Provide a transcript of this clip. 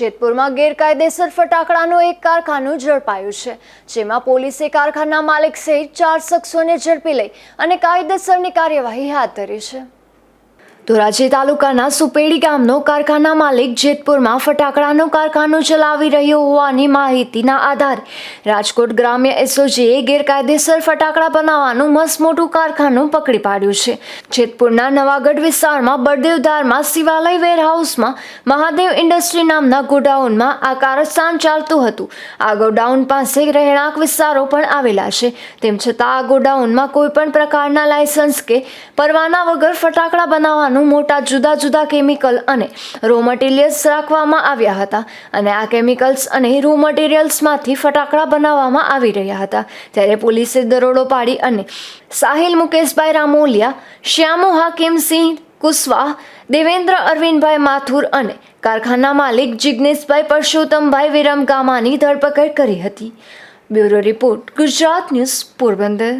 જેતપુરમાં ગેરકાયદેસર ફટાકડાનું એક કારખાનું ઝડપાયું છે, જેમાં પોલીસે કારખાના માલિક સહિત 4 શખ્સોને ઝડપી લઈ અને કાયદેસરની કાર્યવાહી હાથ ધરી છે। ધોરાજી તાલુકાના સુપેડી ગામનો કારખાના માલિક જેતપુરમાં ફટાકડાનું કારખાનું ચલાવી રહ્યો હોવાની માહિતીના આધારે રાજકોટ ગ્રામ્ય એસઓજીએ ગેરકાયદેસર ફટાકડા બનાવવાનું મસમોટું કારખાનું પકડી પાડ્યું છે। જેતપુરના નવાગઢ વિસ્તારમાં બળદેવધારમાં શિવાલય વેરહાઉસમાં મહાદેવ ઇન્ડસ્ટ્રી નામના ગોડાઉનમાં આ કારસ્તાન ચાલતું હતું। આ ગોડાઉન પાસે રહેણાંક વિસ્તારો પણ આવેલા છે, તેમ છતાં આ ગોડાઉનમાં કોઈપણ પ્રકારના લાયસન્સ કે પરવાના વગર ફટાકડા બનાવવાનું મોટા જુદા જુદા કેમિકલ અને રો મટીરિયલ્સ રાખવામાં આવ્યા હતા અને આ કેમિકલ્સ અને રો મટીરિયલ્સમાંથી ફટાકડા બનાવવામાં આવી રહ્યા હતા। ત્યારે પોલીસે દરોડો પાડી અને સાહિલ મુકેશભાઈ રામોલિયા, શ્યામુ હાકીમસિંહ કુશવાહ, દેવેન્દ્ર અરવિંદભાઈ માથુર અને કારખાના માલિક જિગ્નેશભાઈ પરસોત્તમભાઈ વિરમગામાની ધરપકડ કરી હતી। Bureau report, Gujarat news, Porbandar.